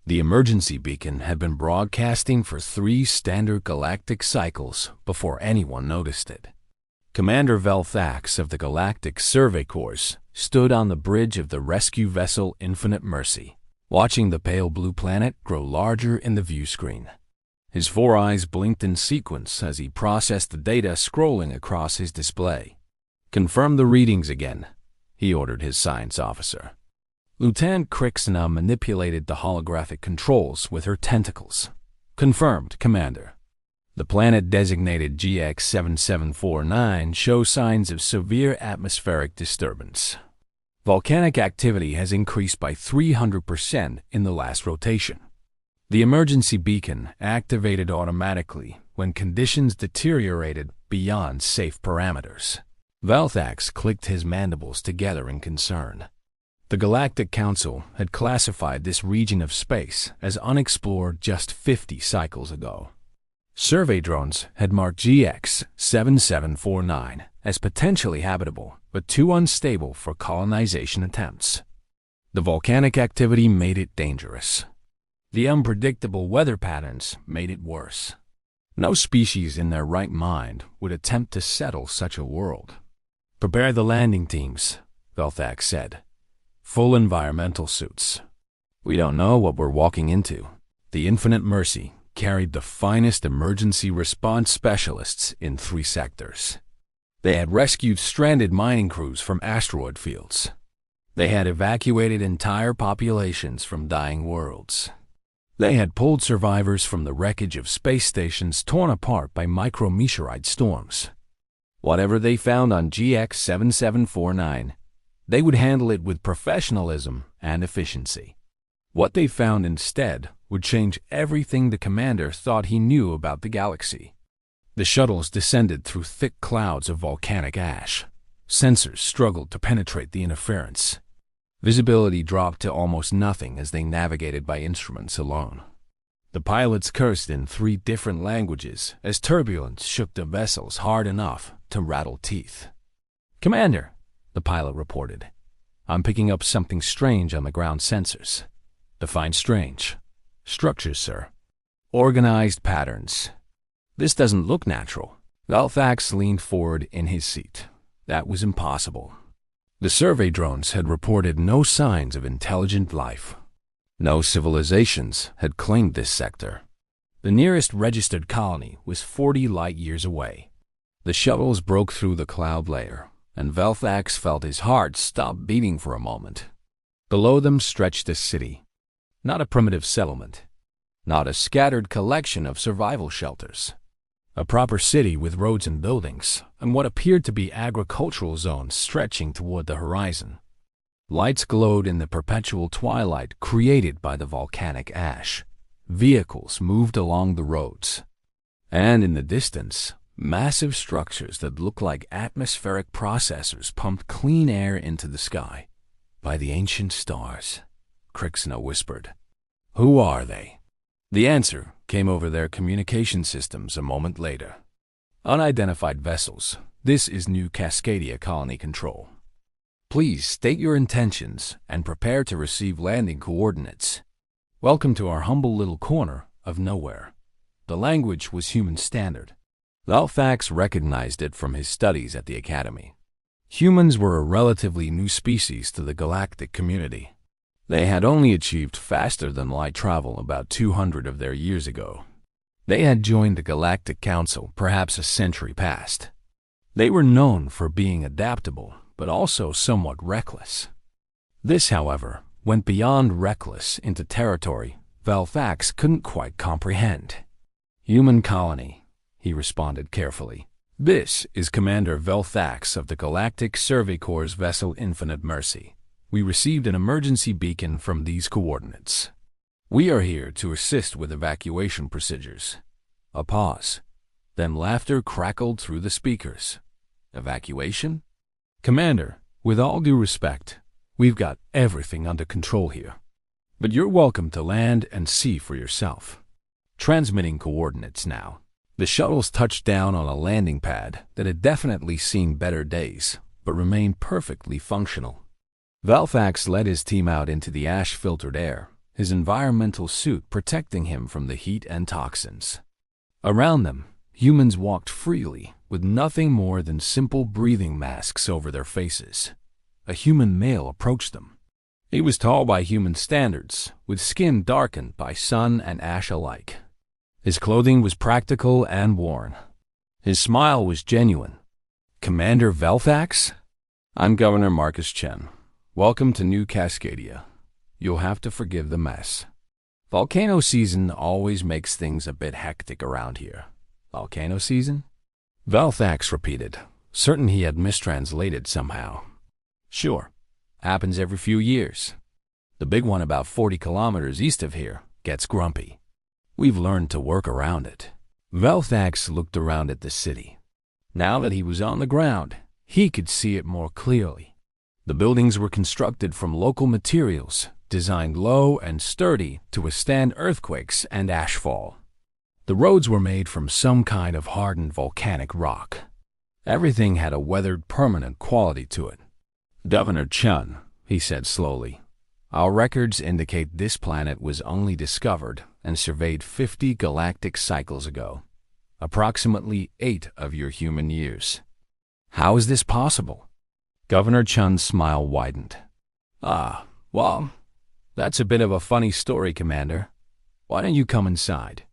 The emergency beacon had been broadcasting for 3 standard galactic cycles before anyone noticed it. Commander Velthax of the Galactic Survey Corps stood on the bridge of the rescue vessel Infinite Mercy, watching the pale blue planet grow larger in the view screen. His 4 eyes blinked in sequence as he processed the data scrolling across his display. "Confirm the readings again," he ordered his science officer. Lieutenant Crixna manipulated the holographic controls with her tentacles. "Confirmed, Commander. The planet designated GX7749 shows signs of severe atmospheric disturbance. Volcanic activity has increased by 300% in the last rotation. The emergency beacon activated automatically when conditions deteriorated beyond safe parameters." Velthax clicked his mandibles together in concern. The Galactic Council had classified this region of space as unexplored just 50 cycles ago. Survey drones had marked GX7749 as potentially habitable, but too unstable for colonization attempts. The volcanic activity made it dangerous. The unpredictable weather patterns made it worse. No species in their right mind would attempt to settle such a world. "Prepare the landing teams," Velthax said. "Full environmental suits. We don't know what we're walking into." The Infinite Mercy carried the finest emergency response specialists in 3 sectors. They had rescued stranded mining crews from asteroid fields. They had evacuated entire populations from dying worlds. They had pulled survivors from the wreckage of space stations torn apart by micrometeorite storms. Whatever they found on GX7749, they would handle it with professionalism and efficiency. What they found instead would change everything the commander thought he knew about the galaxy. The shuttles descended through thick clouds of volcanic ash. Sensors struggled to penetrate the interference. Visibility dropped to almost nothing as they navigated by instruments alone. The pilots cursed in 3 different languages as turbulence shook the vessels hard enough to rattle teeth. "Commander," the pilot reported, "I'm picking up something strange on the ground sensors." "Define strange." "Structures, sir. Organized patterns. This doesn't look natural." Velthax leaned forward in his seat. That was impossible. The survey drones had reported no signs of intelligent life. No civilizations had claimed this sector. The nearest registered colony was 40 light-years away. The shuttles broke through the cloud layer, and Velthax felt his heart stop beating for a moment. Below them stretched a city. Not a primitive settlement. Not a scattered collection of survival shelters. A proper city with roads and buildings, and what appeared to be agricultural zones stretching toward the horizon. Lights glowed in the perpetual twilight created by the volcanic ash. Vehicles moved along the roads. And in the distance, massive structures that looked like atmospheric processors pumped clean air into the sky. "By the ancient stars," Crixna whispered. "Who are they?" The answer came over their communication systems a moment later. "Unidentified vessels. This is New Cascadia Colony Control. Please state your intentions and prepare to receive landing coordinates. Welcome to our humble little corner of nowhere." The language was human standard. Velthax recognized it from his studies at the Academy. Humans were a relatively new species to the galactic community. They had only achieved faster-than-light travel about 200 of their years ago. They had joined the Galactic Council perhaps a century past. They were known for being adaptable, but also somewhat reckless. This, however, went beyond reckless into territory Velthax couldn't quite comprehend. "Human colony," he responded carefully. "This is Commander Velthax of the Galactic Survey Corps' vessel Infinite Mercy. We received an emergency beacon from these coordinates. We are here to assist with evacuation procedures." A pause. Then laughter crackled through the speakers. "Evacuation? Commander, with all due respect, we've got everything under control here. But you're welcome to land and see for yourself. Transmitting coordinates now." The shuttles touched down on a landing pad that had definitely seen better days, but remained perfectly functional. Velthax led his team out into the ash-filtered air, his environmental suit protecting him from the heat and toxins. Around them, humans walked freely, with nothing more than simple breathing masks over their faces. A human male approached them. He was tall by human standards, with skin darkened by sun and ash alike. His clothing was practical and worn. His smile was genuine. "Commander Velthax? I'm Governor Marcus Chen. Welcome to New Cascadia. You'll have to forgive the mess. Volcano season always makes things a bit hectic around here." "Volcano season?" Velthax repeated, certain he had mistranslated somehow. "Sure. Happens every few years. The big one about 40 kilometers east of here gets grumpy. We've learned to work around it." Velthax looked around at the city. Now that he was on the ground, he could see it more clearly. The buildings were constructed from local materials, designed low and sturdy to withstand earthquakes and ashfall. The roads were made from some kind of hardened volcanic rock. Everything had a weathered, permanent quality to it. "Governor Chun," he said slowly, "our records indicate this planet was only discovered and surveyed 50 galactic cycles ago, approximately 8 of your human years. How is this possible?" Governor Chun's smile widened. Well, that's a bit of a funny story, Commander. Why don't you come inside?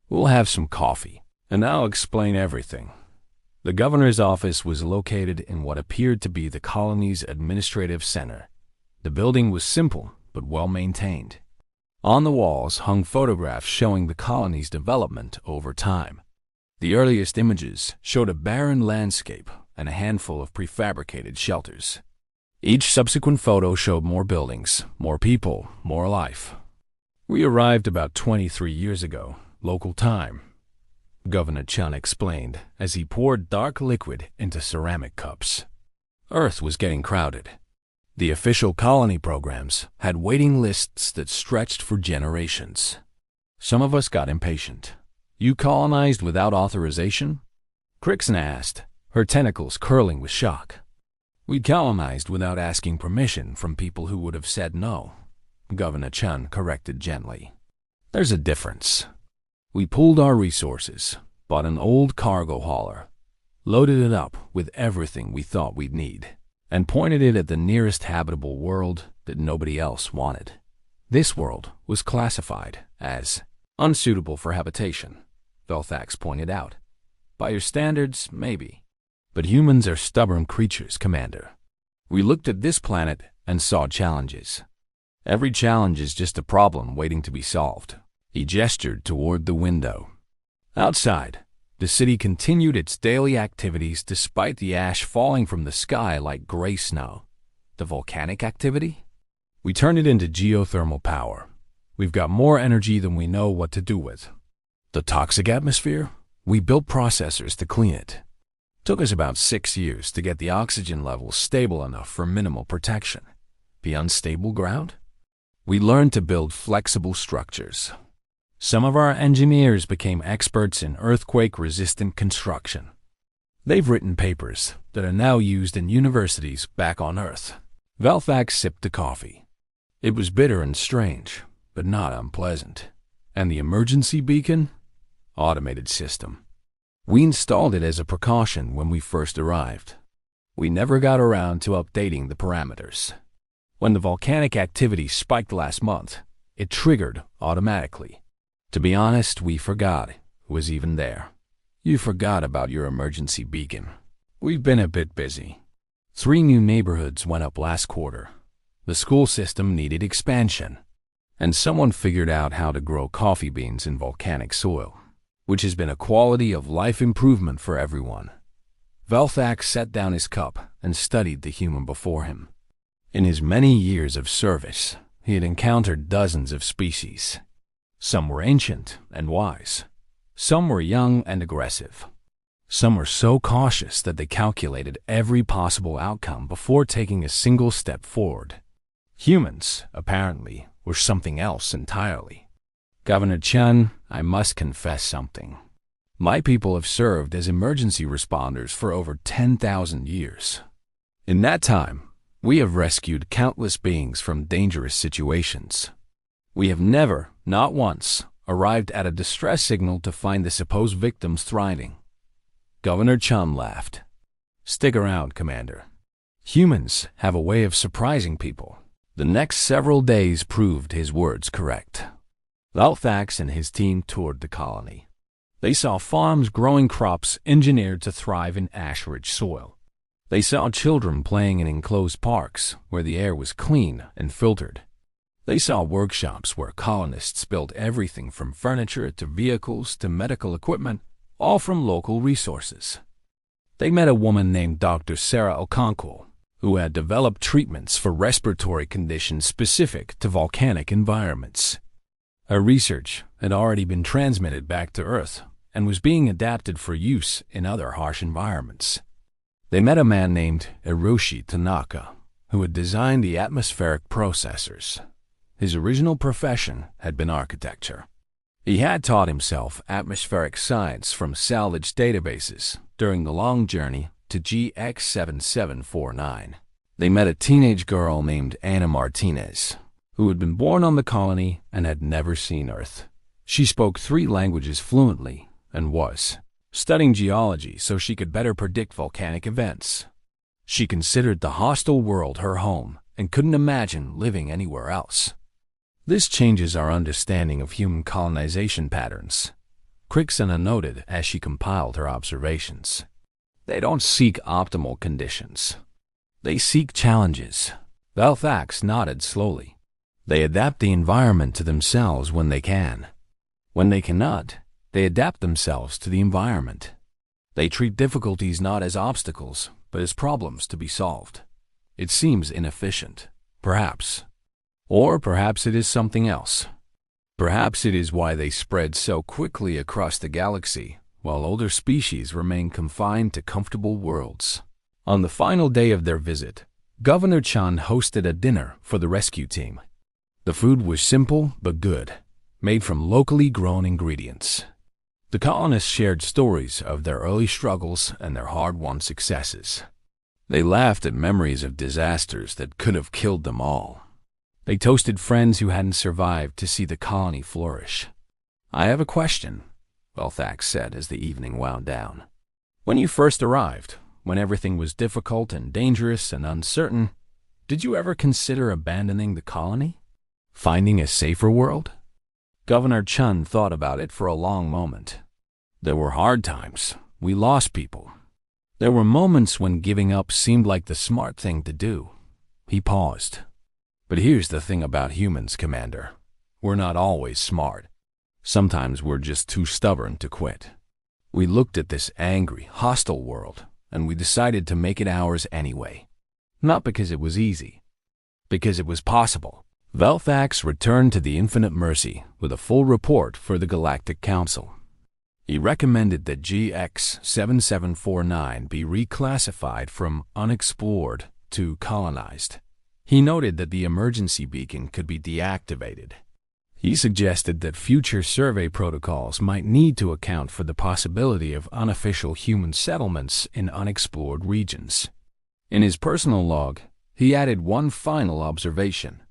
We'll have some coffee, and I'll explain everything." The governor's office was located in what appeared to be the colony's administrative center. The building was simple but well maintained. On the walls hung photographs showing the colony's development over time. The earliest images showed a barren landscape and a handful of prefabricated shelters. Each subsequent photo showed more buildings, more people, more life. "We arrived about 23 years ago, local time," Governor Chun explained as he poured dark liquid into ceramic cups. Earth was getting crowded. The official colony programs had waiting lists that stretched for generations. Some of us got impatient. "You colonized without authorization?" Crixon asked, her tentacles curling with shock. "We colonized without asking permission from people who would have said no," Governor Chun corrected gently. "There's a difference. We pooled our resources, bought an old cargo hauler, loaded it up with everything we thought we'd need, and pointed it at the nearest habitable world that nobody else wanted. This world was classified as unsuitable for habitation," Velthax pointed out. "By your standards, maybe. But humans are stubborn creatures, Commander. We looked at this planet and saw challenges. Every challenge is just a problem waiting to be solved." He gestured toward the window. Outside, the city continued its daily activities despite the ash falling from the sky like gray snow. "The volcanic activity? We turned it into geothermal power. We've got more energy than we know what to do with. The toxic atmosphere? We built processors to clean it. Took us about 6 years to get the oxygen levels stable enough for minimal protection. The unstable ground? We learned to build flexible structures. Some of our engineers became experts in earthquake-resistant construction. They've written papers that are now used in universities back on Earth." Velthax sipped the coffee. It was bitter and strange, but not unpleasant. "And the emergency beacon? Automated system. We installed it as a precaution when we first arrived. We never got around to updating the parameters. When the volcanic activity spiked last month, it triggered automatically. To be honest, we forgot it was even there." "You forgot about your emergency beacon." "We've been a bit busy. 3 new neighborhoods went up last quarter. The school system needed expansion. And someone figured out how to grow coffee beans in volcanic soil, which has been a quality of life improvement for everyone." Velthax set down his cup and studied the human before him. In his many years of service, he had encountered dozens of species. Some were ancient and wise. Some were young and aggressive. Some were so cautious that they calculated every possible outcome before taking a single step forward. Humans, apparently, were something else entirely. "Governor Chun, I must confess something. My people have served as emergency responders for over 10,000 years. In that time, we have rescued countless beings from dangerous situations. We have never, not once, arrived at a distress signal to find the supposed victims thriving." Governor Chun laughed. "Stick around, Commander. Humans have a way of surprising people." The next several days proved his words correct. Valthax and his team toured the colony. They saw farms growing crops engineered to thrive in ash-rich soil. They saw children playing in enclosed parks where the air was clean and filtered. They saw workshops where colonists built everything from furniture to vehicles to medical equipment, all from local resources. They met a woman named Dr. Sarah Okonkwo, who had developed treatments for respiratory conditions specific to volcanic environments. Her research had already been transmitted back to Earth and was being adapted for use in other harsh environments. They met a man named Hiroshi Tanaka, who had designed the atmospheric processors. His original profession had been architecture. He had taught himself atmospheric science from salvaged databases during the long journey to GX7749. They met a teenage girl named Anna Martinez, who had been born on the colony and had never seen Earth. She spoke 3 languages fluently and was studying geology so she could better predict volcanic events. She considered the hostile world her home and couldn't imagine living anywhere else. This changes our understanding of human colonization patterns, Crixana noted as she compiled her observations. They don't seek optimal conditions. They seek challenges. Valthax nodded slowly. They adapt the environment to themselves when they can. When they cannot, they adapt themselves to the environment. They treat difficulties not as obstacles, but as problems to be solved. It seems inefficient, perhaps. Or perhaps it is something else. Perhaps it is why they spread so quickly across the galaxy, while older species remain confined to comfortable worlds. On the final day of their visit, Governor Chun hosted a dinner for the rescue team. The food was simple but good, made from locally grown ingredients. The colonists shared stories of their early struggles and their hard-won successes. They laughed at memories of disasters that could have killed them all. They toasted friends who hadn't survived to see the colony flourish. "I have a question," Valthax said as the evening wound down. "When you first arrived, when everything was difficult and dangerous and uncertain, did you ever consider abandoning the colony? Finding a safer world?" Governor Chun thought about it for a long moment. "There were hard times. We lost people. There were moments when giving up seemed like the smart thing to do." He paused. "But here's the thing about humans, Commander. We're not always smart. Sometimes we're just too stubborn to quit. We looked at this angry, hostile world, and we decided to make it ours anyway. Not because it was easy, because it was possible." Valthax returned to the Infinite Mercy with a full report for the Galactic Council. He recommended that GX7749 be reclassified from unexplored to colonized. He noted that the emergency beacon could be deactivated. He suggested that future survey protocols might need to account for the possibility of unofficial human settlements in unexplored regions. In his personal log, he added one final observation.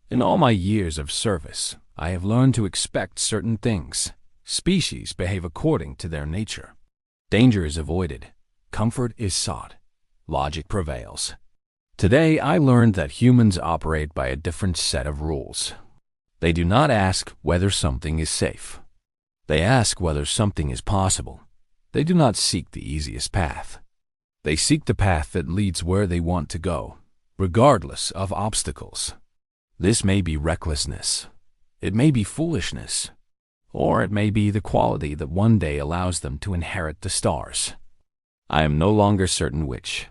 "In all my years of service, I have learned to expect certain things. Species behave according to their nature. Danger is avoided. Comfort is sought. Logic prevails. Today, I learned that humans operate by a different set of rules. They do not ask whether something is safe. They ask whether something is possible. They do not seek the easiest path. They seek the path that leads where they want to go, regardless of obstacles. This may be recklessness. It may be foolishness. Or it may be the quality that one day allows them to inherit the stars. I am no longer certain which.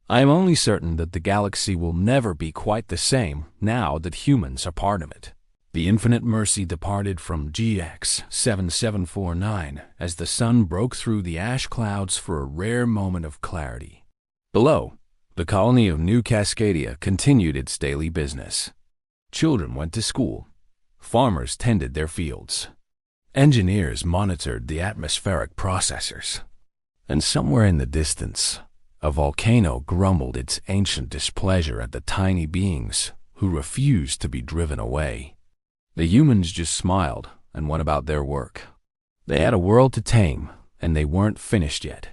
I am only certain that the galaxy will never be quite the same now that humans are part of it." The Infinite Mercy departed from GX7749 as the sun broke through the ash clouds for a rare moment of clarity. Below, the colony of New Cascadia continued its daily business. Children went to school. Farmers tended their fields. Engineers monitored the atmospheric processors. And somewhere in the distance, a volcano grumbled its ancient displeasure at the tiny beings who refused to be driven away. The humans just smiled and went about their work. They had a world to tame, and they weren't finished yet.